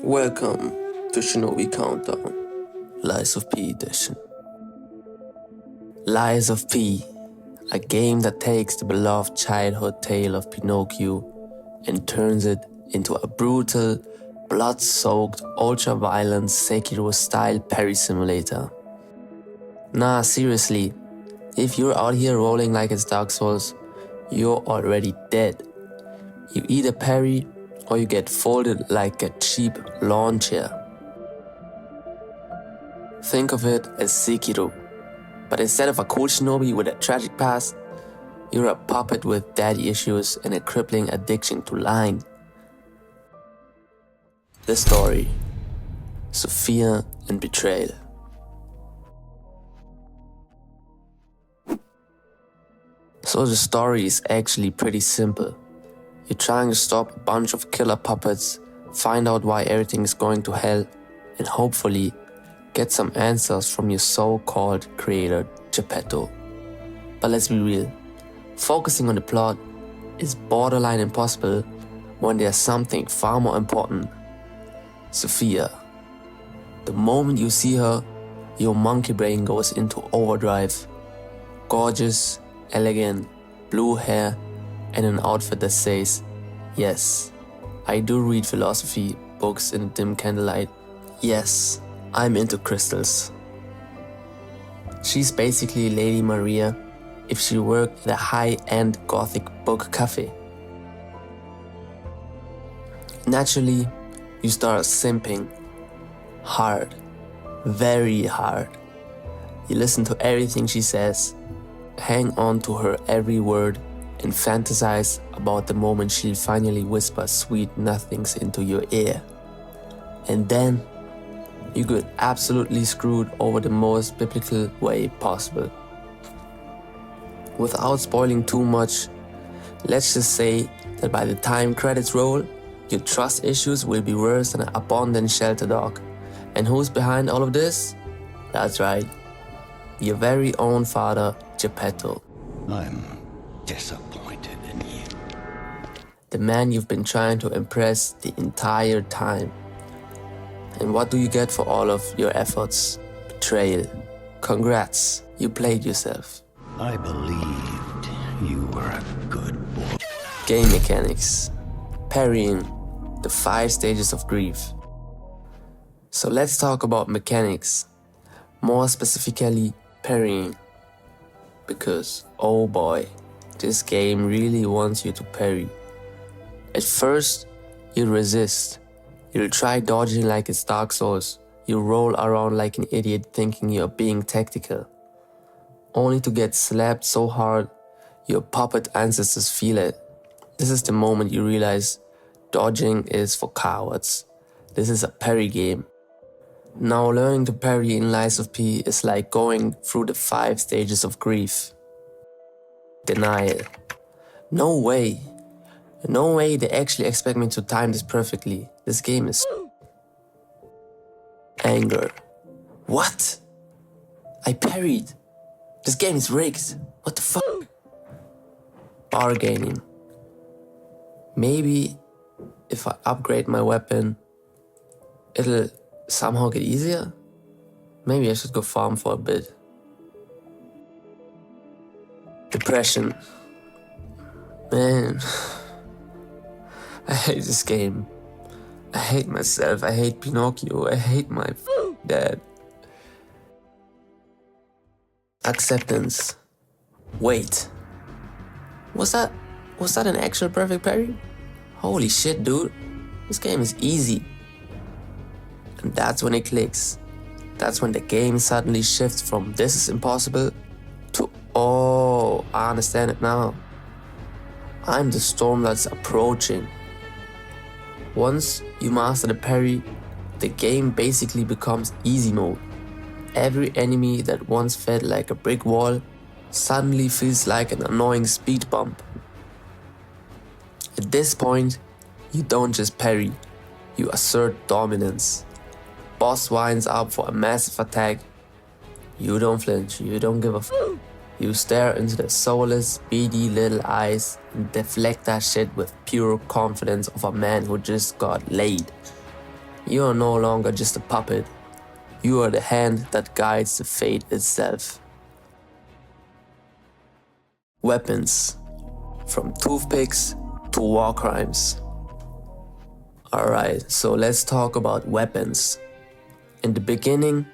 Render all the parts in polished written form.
Welcome to Shinobi Countdown, Lies of P edition. Lies of P, a game that takes the beloved childhood tale of Pinocchio and turns it into a brutal, blood-soaked, ultra-violent Sekiro-style parry simulator. Nah, seriously, if you're out here rolling like it's Dark Souls, you're already dead. You either parry or you get folded like a cheap lawn chair. Think of it as Sekiro, but instead of a cool shinobi with a tragic past, you're a puppet with daddy issues and a crippling addiction to lying. The story: Sophia and betrayal. So the story is actually pretty simple. You're trying to stop a bunch of killer puppets, find out why everything is going to hell, and hopefully get some answers from your so-called creator, Geppetto. But let's be real, focusing on the plot is borderline impossible when there's something far more important. Sophia. The moment you see her, your monkey brain goes into overdrive. Gorgeous, elegant, blue hair, and an outfit that says, yes, I do read philosophy books in dim candlelight. Yes, I'm into crystals. She's basically Lady Maria if she worked at a high-end gothic book cafe. Naturally, you start simping hard, very hard. You listen to everything she says, hang on to her every word, and fantasize about the moment she'll finally whisper sweet nothings into your ear. And then you get absolutely screwed over the most biblical way possible. Without spoiling too much, let's just say that by the time credits roll, your trust issues will be worse than an abandoned shelter dog. And who's behind all of this? That's right, your very own father, Geppetto. I'm disappointed in you. The man you've been trying to impress the entire time. And what do you get for all of your efforts? Betrayal. Congrats, you played yourself. I believed you were a good boy. Game mechanics. Parrying. The 5 stages of grief. So let's talk about mechanics. More specifically, parrying. Because, oh boy, this game really wants you to parry. At first, you'll resist. You'll try dodging like it's Dark Souls. You'll roll around like an idiot thinking you're being tactical. Only to get slapped so hard, your puppet ancestors feel it. This is the moment you realize dodging is for cowards. This is a parry game. Now learning to parry in Lies of P is like going through the 5 stages of grief. Denial. No way. No way they actually expect me to time this perfectly. This game is anger. What? I parried. This game is rigged. What the fuck? Bargaining. Maybe if I upgrade my weapon, it'll somehow get easier? Maybe I should go farm for a bit. Depression. Man, I hate this game. I hate myself, I hate Pinocchio, I hate my dad. Acceptance. Wait. Was that an actual perfect parry? Holy shit, dude. This game is easy. And that's when it clicks. That's when the game suddenly shifts from this is impossible to oh, I understand it now. I'm the storm that's approaching. Once you master the parry, the game basically becomes easy mode. Every enemy that once felt like a brick wall suddenly feels like an annoying speed bump. At this point, you don't just parry, you assert dominance. Boss winds up for a massive attack. You don't flinch, you don't give a f***. You stare into the soulless, beady little eyes and deflect that shit with pure confidence of a man who just got laid. You are no longer just a puppet. You are the hand that guides the fate itself. Weapons. From toothpicks to war crimes. Alright, so let's talk about weapons. In the beginning,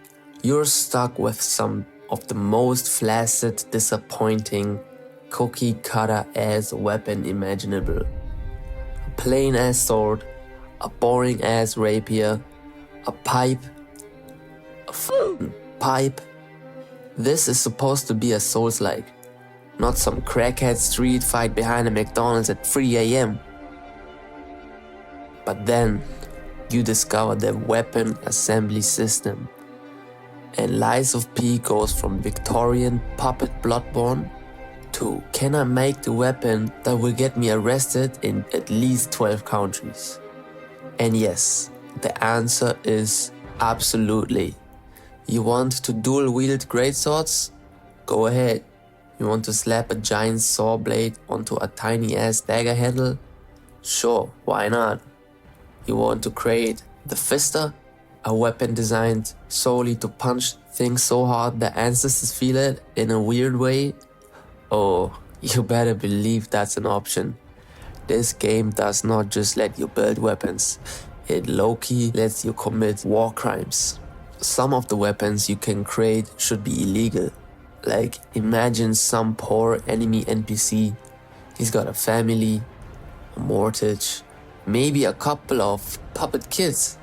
you're stuck with some of the most flaccid, disappointing, cookie cutter ass weapon imaginable. A plain ass sword, a boring ass rapier, a pipe, pipe. This is supposed to be a Souls-like, not some crackhead street fight behind a McDonald's at 3 AM. But then, you discover the weapon assembly system. And Lies of P goes from Victorian puppet Bloodborne to can I make the weapon that will get me arrested in at least 12 countries? And yes, the answer is absolutely. You want to dual wield greatswords? Go ahead. You want to slap a giant saw blade onto a tiny ass dagger handle? Sure, why not? You want to create the Fister? A weapon designed solely to punch things so hard the ancestors feel it in a weird way? Oh, you better believe that's an option. This game does not just let you build weapons, it low-key lets you commit war crimes. Some of the weapons you can create should be illegal. Like, imagine some poor enemy NPC. He's got a family, a mortgage, maybe a couple of puppet kids.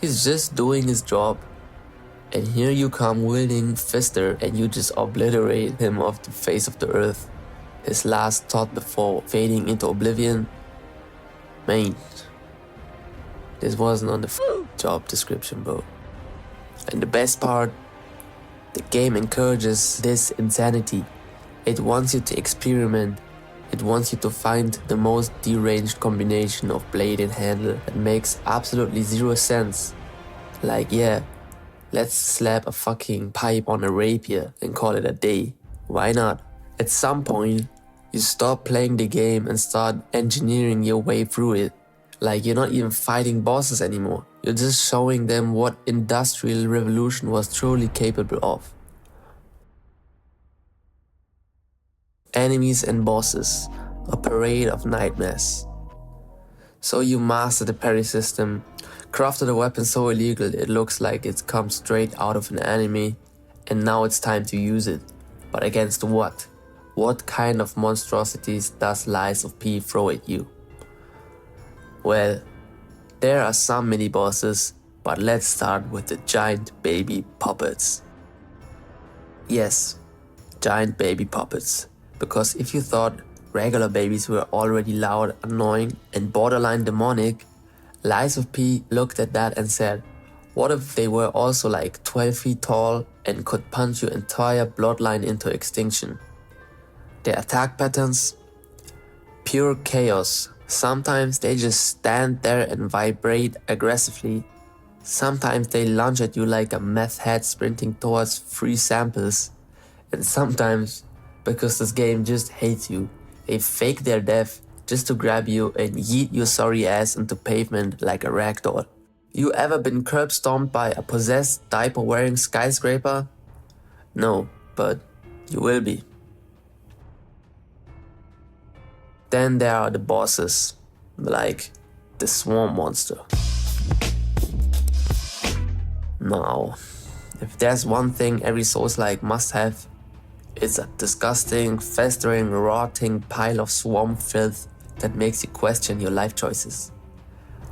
He's just doing his job. And here you come wielding Fister and you just obliterate him off the face of the earth. His last thought before fading into oblivion. Man, this wasn't on the job description, bro. And the best part, the game encourages this insanity. It wants you to experiment. It wants you to find the most deranged combination of blade and handle that makes absolutely zero sense. Like, yeah, let's slap a fucking pipe on a rapier and call it a day. Why not? At some point, you stop playing the game and start engineering your way through it. Like, you're not even fighting bosses anymore. You're just showing them what Industrial Revolution was truly capable of. Enemies and bosses, a parade of nightmares. So you master the parry system, crafted a weapon so illegal it looks like it's come straight out of an anime, and now it's time to use it. But against what? What kind of monstrosities does Lies of P throw at you? Well, there are some mini bosses, but let's start with the giant baby puppets. Yes, giant baby puppets. Because if you thought regular babies were already loud, annoying, and borderline demonic, Lies of P looked at that and said, what if they were also like 12 feet tall and could punch your entire bloodline into extinction? Their attack patterns? Pure chaos. Sometimes they just stand there and vibrate aggressively. Sometimes they lunge at you like a meth head sprinting towards free samples. And sometimes, because this game just hates you, they fake their death just to grab you and yeet your sorry ass into pavement like a ragdoll. You ever been curb stomped by a possessed diaper-wearing skyscraper? No, but you will be. Then there are the bosses, like the swarm monster. Now, if there's one thing every Souls-like must have, it's a disgusting, festering, rotting pile of swarm filth that makes you question your life choices.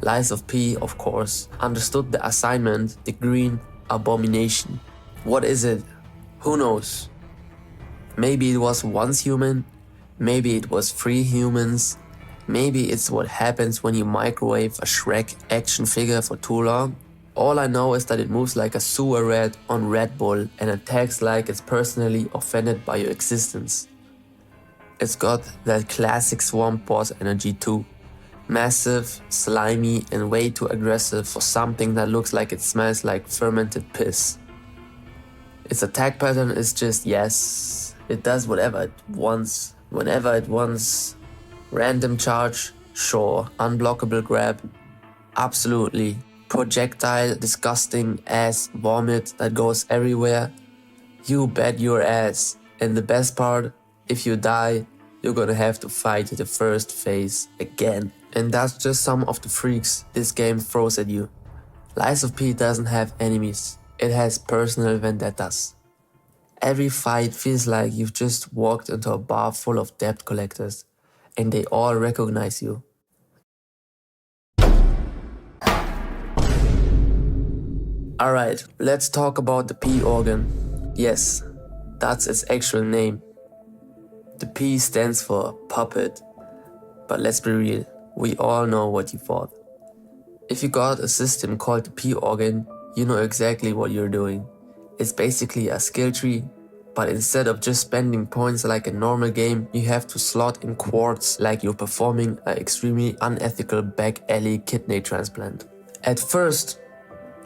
Lies of P, of course, understood the assignment, the green abomination. What is it? Who knows? Maybe it was once human, maybe it was 3 humans, maybe it's what happens when you microwave a Shrek action figure for too long. All I know is that it moves like a sewer rat on Red Bull and attacks like it's personally offended by your existence. It's got that classic swamp boss energy too. Massive, slimy, and way too aggressive for something that looks like it smells like fermented piss. Its attack pattern is just yes, it does whatever it wants, whenever it wants. Random charge, sure. Unblockable grab, absolutely. projectile, disgusting ass vomit that goes everywhere, you bet your ass. And the best part, if you die, you're gonna have to fight the first phase again. And that's just some of the freaks this game throws at you. Lies of P doesn't have enemies, it has personal vendettas. Every fight feels like you've just walked into a bar full of debt collectors, and they all recognize you. Alright, let's talk about the P organ. Yes, that's its actual name. The P stands for puppet. But let's be real, we all know what you thought. If you got a system called the P organ, you know exactly what you're doing. It's basically a skill tree, but instead of just spending points like a normal game, you have to slot in quartz like you're performing an extremely unethical back alley kidney transplant. At first,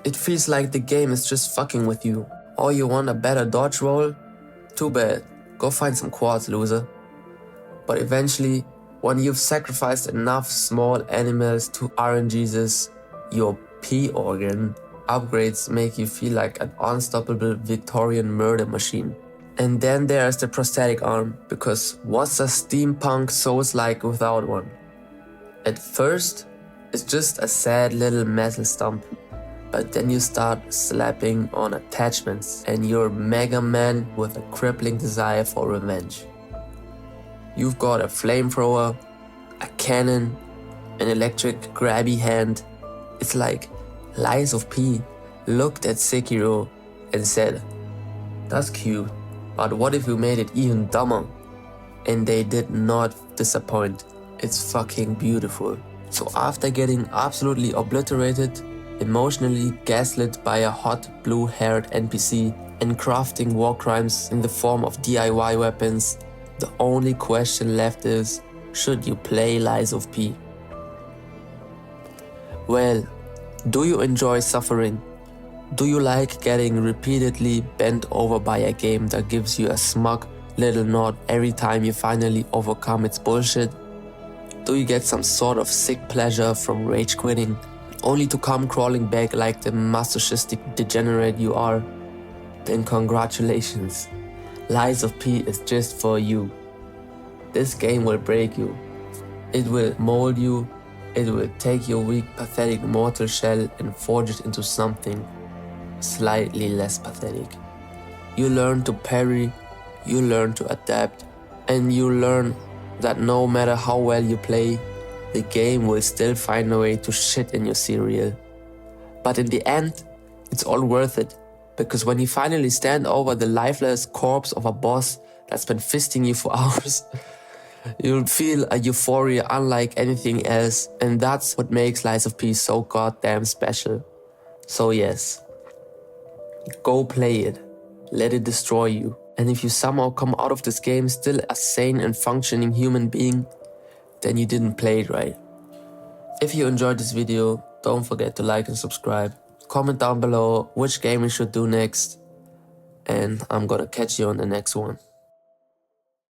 it feels like the game is just fucking with you. Oh, you want a better dodge roll? Too bad, go find some quartz, loser. But eventually, when you've sacrificed enough small animals to RNGs, your P organ upgrades make you feel like an unstoppable Victorian murder machine. And then there's the prosthetic arm, because what's a steampunk Souls-like without one? At first, it's just a sad little metal stump. But then you start slapping on attachments and you're Mega Man with a crippling desire for revenge. You've got a flamethrower, a cannon, an electric grabby hand. It's like Lies of P looked at Sekiro and said, "That's cute, but what if we made it even dumber?" And they did not disappoint. It's fucking beautiful. So after getting absolutely obliterated, emotionally gaslit by a hot blue-haired NPC, and crafting war crimes in the form of DIY weapons, the only question left is, should you play Lies of P? Well, do you enjoy suffering? Do you like getting repeatedly bent over by a game that gives you a smug little nod every time you finally overcome its bullshit? Do you get some sort of sick pleasure from rage quitting, only to come crawling back like the masochistic degenerate you are? Then congratulations, Lies of P is just for you. This game will break you. It will mold you. It will take your weak, pathetic mortal shell and forge it into something slightly less pathetic. You learn to parry, you learn to adapt, and you learn that no matter how well you play, the game will still find a way to shit in your cereal. But in the end, it's all worth it, because when you finally stand over the lifeless corpse of a boss that's been fisting you for hours, you'll feel a euphoria unlike anything else, and that's what makes Lies of P so goddamn special. So yes, go play it, let it destroy you, and if you somehow come out of this game still a sane and functioning human being, then you didn't play it right. If you enjoyed this video, don't forget to like and subscribe. Comment down below which game we should do next, and I'm gonna catch you on the next one.